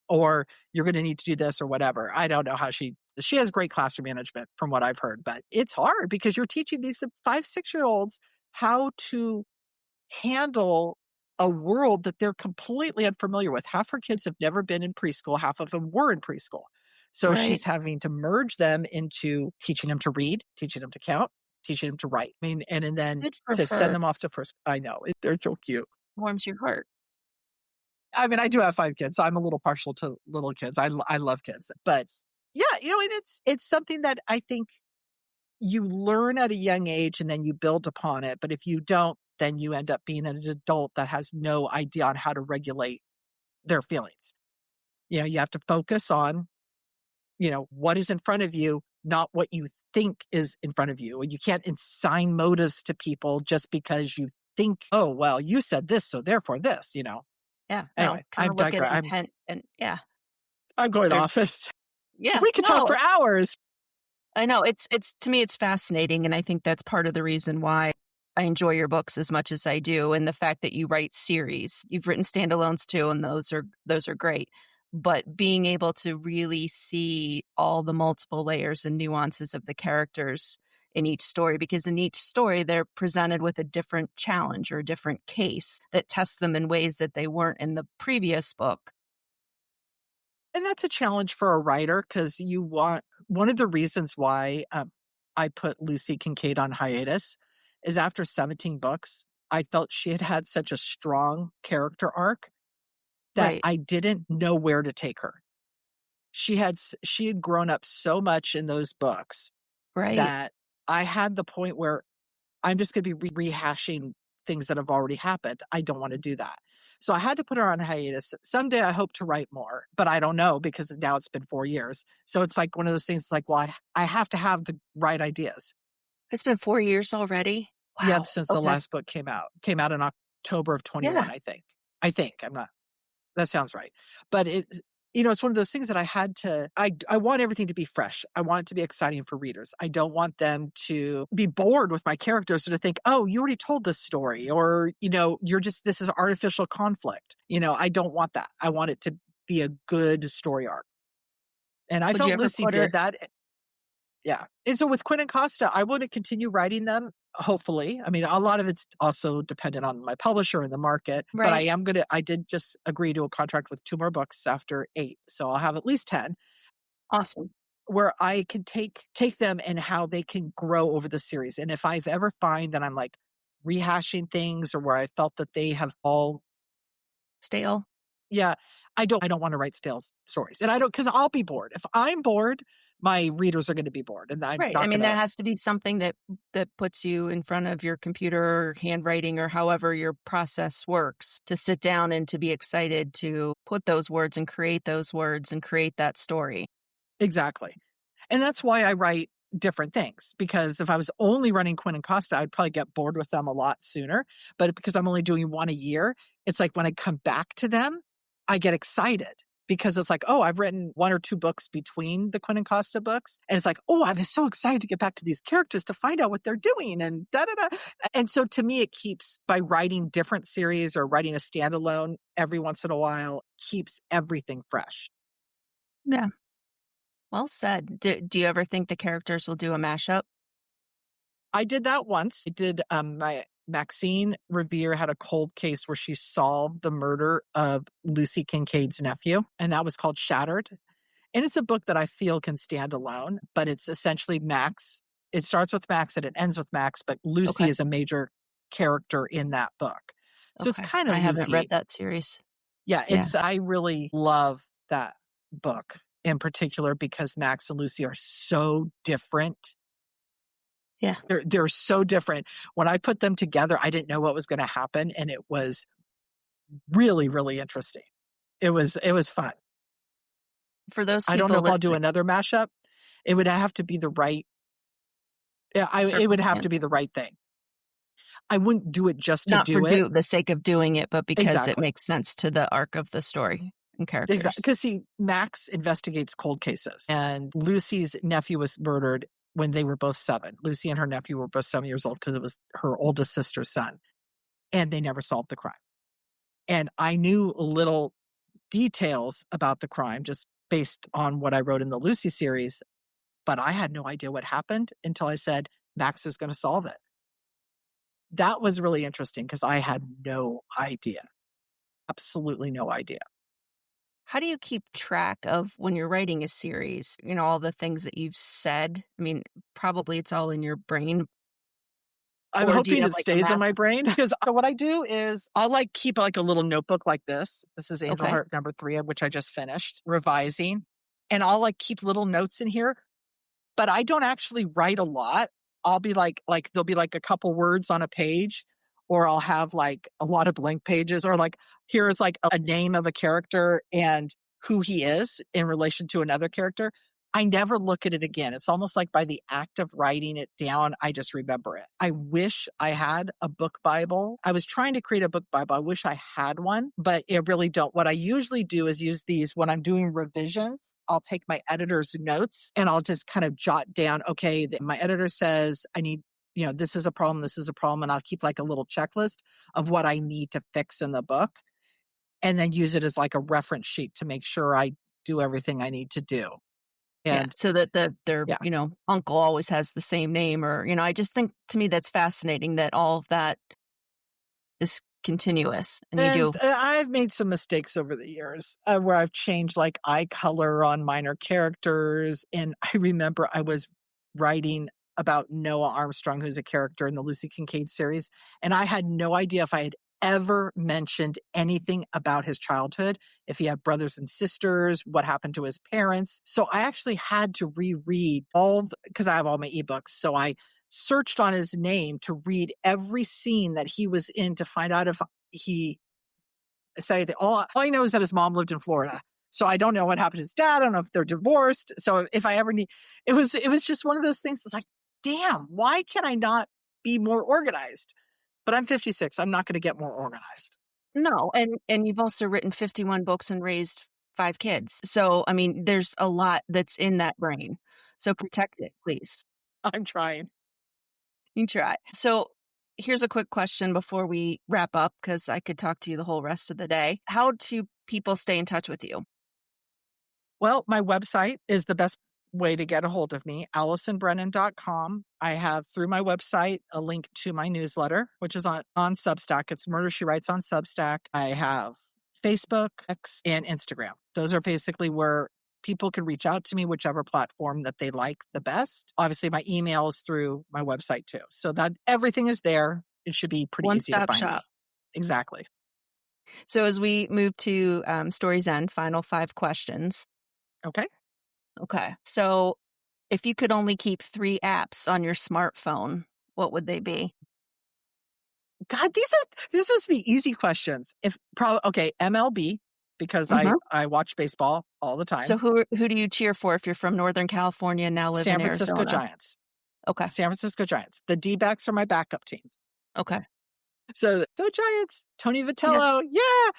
Speaker 1: or you're going to need to do this or whatever. I don't know how she has great classroom management from what I've heard, but it's hard because you're teaching these 5, 6-year-olds how to handle a world that they're completely unfamiliar with. Half her kids have never been in preschool, half of them were in preschool. So
Speaker 2: Right.
Speaker 1: she's having to merge them into teaching them to read, teaching them to count, teaching them to write. I mean, and then
Speaker 2: Good for
Speaker 1: to send
Speaker 2: her.
Speaker 1: them off to first. I know, they're so cute.
Speaker 2: Warms your heart.
Speaker 1: I mean, I do have 5 kids, so I'm a little partial to little kids. I love kids, but yeah, and it's something that I think you learn at a young age and then you build upon it. But if you don't, then you end up being an adult that has no idea on how to regulate their feelings. You have to focus on, what is in front of you, not what you think is in front of you. And you can't assign motives to people just because you think, oh, well, you said this, so therefore this.
Speaker 2: Yeah, no,
Speaker 1: Anyway,
Speaker 2: kinda look at intent and yeah,
Speaker 1: I'm going
Speaker 2: they're
Speaker 1: off.
Speaker 2: yeah,
Speaker 1: We could talk
Speaker 2: no,
Speaker 1: for hours.
Speaker 2: I know, it's to me, it's fascinating, and I think that's part of the reason why I enjoy your books as much as I do, and the fact that you write series. You've written standalones too, and those are great, but being able to really see all the multiple layers and nuances of the characters in each story, because in each story, they're presented with a different challenge or a different case that tests them in ways that they weren't in the previous book.
Speaker 1: And that's a challenge for a writer because one of the reasons why I put Lucy Kincaid on hiatus is after 17 books, I felt she had such a strong character arc that
Speaker 2: Right,
Speaker 1: I didn't know where to take her. She had grown up so much in those books
Speaker 2: right.
Speaker 1: that I had the point where I'm just going to be rehashing things that have already happened. I don't want to do that. So I had to put her on hiatus. Someday I hope to write more, but I don't know because now it's been 4 years. So it's like one of those things like, well, I have to have the right ideas.
Speaker 2: It's been 4 years already?
Speaker 1: Yeah,
Speaker 2: Wow,
Speaker 1: since the
Speaker 2: okay.
Speaker 1: last book came out in October of
Speaker 2: Yeah.
Speaker 1: 21, I think. I'm not, that sounds right. But it's one of those things that I want everything to be fresh. I want it to be exciting for readers. I don't want them to be bored with my characters or to think, oh, you already told this story, or, this is artificial conflict. I don't want that. I want it to be a good story arc. And I
Speaker 2: Would you
Speaker 1: felt
Speaker 2: ever
Speaker 1: Lucy
Speaker 2: put
Speaker 1: did
Speaker 2: her
Speaker 1: that. Yeah. And so with Quinn and Costa, I want to continue writing them, hopefully. I mean, a lot of it's also dependent on my publisher and the market, but
Speaker 2: right?
Speaker 1: I did just agree to a contract with 2 more books after 8. So I'll have at least 10
Speaker 2: Awesome.
Speaker 1: where I can take them and how they can grow over the series. And if I've ever find that I'm like rehashing things or where I felt that they have all,
Speaker 2: Stale?
Speaker 1: yeah, I don't want to write stale stories. And I don't, because I'll be bored. If I'm bored, my readers are going to be bored and I'm
Speaker 2: Right, I
Speaker 1: not
Speaker 2: mean,
Speaker 1: going
Speaker 2: there
Speaker 1: to.
Speaker 2: has to be something that puts you in front of your computer or handwriting or however your process works to sit down and to be excited to put those words and create those words and create that story.
Speaker 1: Exactly. And that's why I write different things, because if I was only running Quinn and Costa, I'd probably get bored with them a lot sooner. But because I'm only doing one a year, it's like when I come back to them, I get excited because it's like, oh, I've written 1 or 2 books between the Quinn and Costa books. And it's like, oh, I'm so excited to get back to these characters to find out what they're doing and da da da. And so to me, it keeps, by writing different series or writing a standalone every once in a while, keeps everything fresh.
Speaker 2: Yeah, well said. Do you ever think the characters will do a mashup?
Speaker 1: I did that once. I did, my Maxine Revere had a cold case where she solved the murder of Lucy Kincaid's nephew, and that was called Shattered. And it's a book that I feel can stand alone, but it's essentially Max. It starts with Max and it ends with Max, but Lucy
Speaker 2: Okay,
Speaker 1: is a major character in that book. So it's
Speaker 2: okay.
Speaker 1: kind
Speaker 2: I
Speaker 1: of
Speaker 2: haven't read
Speaker 1: Lucy.
Speaker 2: that series.
Speaker 1: Yeah,
Speaker 2: Yeah,
Speaker 1: I really love that book in particular because Max and Lucy are so different.
Speaker 2: yeah.
Speaker 1: They're so different. When I put them together, I didn't know what was gonna happen, and it was really, really interesting. It was fun.
Speaker 2: For those
Speaker 1: I don't know
Speaker 2: people
Speaker 1: if I'll do
Speaker 2: listening
Speaker 1: another mashup. It would have to be the right Yeah, it would have to be
Speaker 2: circumstances.
Speaker 1: the right thing. I wouldn't do it just to
Speaker 2: Not for
Speaker 1: do it.
Speaker 2: the sake of doing it, but because it
Speaker 1: Exactly.
Speaker 2: makes sense to the arc of the story and
Speaker 1: Exactly.
Speaker 2: characters.
Speaker 1: Because see, Max investigates cold cases, and Lucy's nephew was murdered when they were both 7. Lucy and her nephew were both 7 years old because it was her oldest sister's son, and they never solved the crime. And I knew little details about the crime just based on what I wrote in the Lucy series, but I had no idea what happened until I said, Max is going to solve it. That was really interesting because I had no idea. Absolutely no idea.
Speaker 2: How do you keep track of when you're writing a series, all the things that you've said? I mean, probably it's all in your brain,
Speaker 1: I'm
Speaker 2: or do you
Speaker 1: hoping
Speaker 2: have
Speaker 1: it
Speaker 2: like a
Speaker 1: stays in
Speaker 2: map?
Speaker 1: my brain because what I do is I'll keep a little notebook like this. This is Angel
Speaker 2: Okay.
Speaker 1: Heart number 3, which I just finished revising. And I'll keep little notes in here, but I don't actually write a lot. I'll be there'll be a couple words on a page, or I'll have a lot of blank pages, or here's a name of a character and who he is in relation to another character. I never look at it again. It's almost like by the act of writing it down, I just remember it. I wish I had a book Bible. I was trying to create a book Bible. I wish I had one, but I really don't. What I usually do is use these when I'm doing revisions. I'll take my editor's notes and I'll just kind of jot down, okay, my editor says I need, this is a problem, this is a problem. And I'll keep a little checklist of what I need to fix in the book, and then use it as a reference sheet to make sure I do everything I need to do.
Speaker 2: Yeah.
Speaker 1: And
Speaker 2: So that their,
Speaker 1: yeah.
Speaker 2: uncle always has the same name, or, I just think to me that's fascinating that all of that is continuous and you
Speaker 1: And
Speaker 2: do.
Speaker 1: I've made some mistakes over the years where I've changed eye color on minor characters. And I remember I was writing about Noah Armstrong, who's a character in the Lucy Kincaid series. And I had no idea if I had ever mentioned anything about his childhood, if he had brothers and sisters, what happened to his parents. So I actually had to reread because I have all my ebooks. So I searched on his name to read every scene that he was in to find out if he said anything. All I know is that his mom lived in Florida. So I don't know what happened to his dad. I don't know if they're divorced. So if I ever need, it was just one of those things. It's damn, why can I not be more organized? But I'm 56. I'm not going to get more organized.
Speaker 2: No, and you've also written 51 books and raised 5 kids. So, I mean, there's a lot that's in that brain. So protect it, please.
Speaker 1: I'm trying.
Speaker 2: You try. So, here's a quick question before we wrap up, because I could talk to you the whole rest of the day. How do people stay in touch with you?
Speaker 1: Well, my website is the best way to get a hold of me, AllisonBrennan.com. I have through my website a link to my newsletter, which is on Substack. It's Murder She Writes on Substack. I have Facebook, X, and Instagram. Those are basically where people can reach out to me, whichever platform that they like the best. Obviously, my email is through my website too. So that everything is there. It should be pretty easy to
Speaker 2: One-stop
Speaker 1: find me.
Speaker 2: shop.
Speaker 1: Exactly.
Speaker 2: So, as we move to Story's End, final 5 questions.
Speaker 1: Okay.
Speaker 2: Okay. So, if you could only keep 3 apps on your smartphone, what would they be?
Speaker 1: God, these supposed to be easy questions. Okay, MLB, because
Speaker 2: Mhm.
Speaker 1: I watch baseball all the
Speaker 2: So,
Speaker 1: time.
Speaker 2: who do you cheer for if you're from Northern California and now live
Speaker 1: San
Speaker 2: in
Speaker 1: Francisco
Speaker 2: Arizona?
Speaker 1: Giants.
Speaker 2: Okay.
Speaker 1: San Francisco Giants. The D-backs are my backup team.
Speaker 2: Okay.
Speaker 1: So Giants, Tony
Speaker 2: Yeah.
Speaker 1: Vitello, yeah.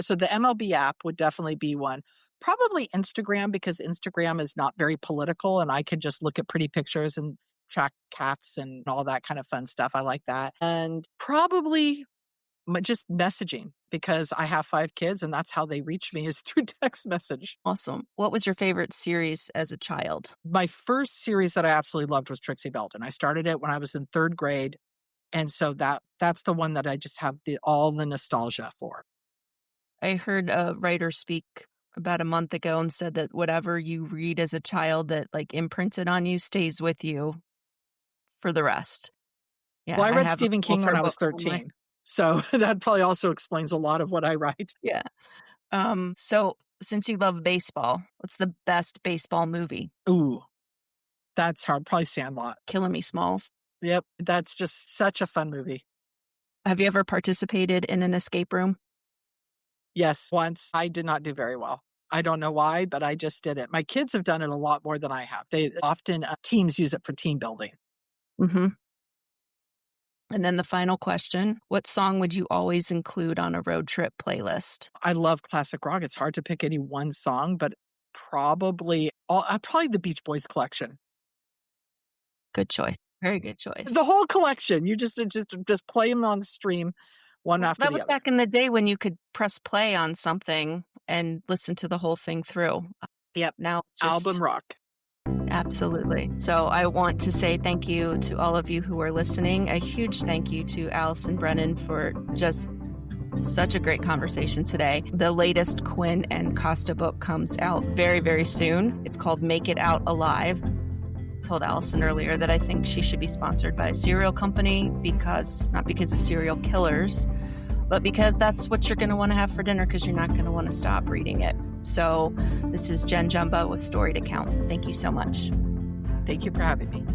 Speaker 1: So the MLB app would definitely be one. Probably Instagram, because Instagram is not very political and I could just look at pretty pictures and track cats and all that kind of fun stuff. I like that. And probably just messaging, because I have 5 kids and that's how they reach me is through text message.
Speaker 2: Awesome. What was your favorite series as a child?
Speaker 1: My first series that I absolutely loved was Trixie Belden. I started it when I was in 3rd grade. And so that's the one that I just have all the nostalgia for.
Speaker 2: I heard a writer speak about a month ago and said that whatever you read as a child that imprinted on you stays with you for the rest. Yeah,
Speaker 1: Well, I
Speaker 2: I
Speaker 1: read
Speaker 2: have a
Speaker 1: Stephen
Speaker 2: couple of
Speaker 1: King when
Speaker 2: her
Speaker 1: I was
Speaker 2: books somewhere.
Speaker 1: 13. So that probably also explains a lot of what I write.
Speaker 2: Yeah. So since you love baseball, what's the best baseball movie?
Speaker 1: Ooh, that's hard. Probably Sandlot.
Speaker 2: Killing Me, Smalls.
Speaker 1: Yep. That's just such a fun movie.
Speaker 2: Have you ever participated in an escape room?
Speaker 1: Yes. Once I did not do very well. I don't know why, but I just did it. My kids have done it a lot more than I have. They often, teams use it for team building.
Speaker 2: Mm-hmm. And then the final question, what song would you always include on a road trip playlist?
Speaker 1: I love classic rock. It's hard to pick any one song, but probably the Beach Boys collection.
Speaker 2: Good choice. Very good choice.
Speaker 1: The whole collection. You just play them on the stream one after the other.
Speaker 2: That was back in the day when you could press play on something and listen to the whole thing through.
Speaker 1: Yep.
Speaker 2: Now
Speaker 1: album rock.
Speaker 2: Absolutely. So I want to say thank you to all of you who are listening. A huge thank you to Allison Brennan for just such a great conversation today. The latest Quinn and Costa book comes out very, very soon. It's called Make It Out Alive. I told Allison earlier that I think she should be sponsored by a cereal company not because of serial killers, but because that's what you're going to want to have for dinner because you're not going to want to stop reading it. So this is Jen Jumba with Story to Count. Thank you so much.
Speaker 1: Thank you for having me.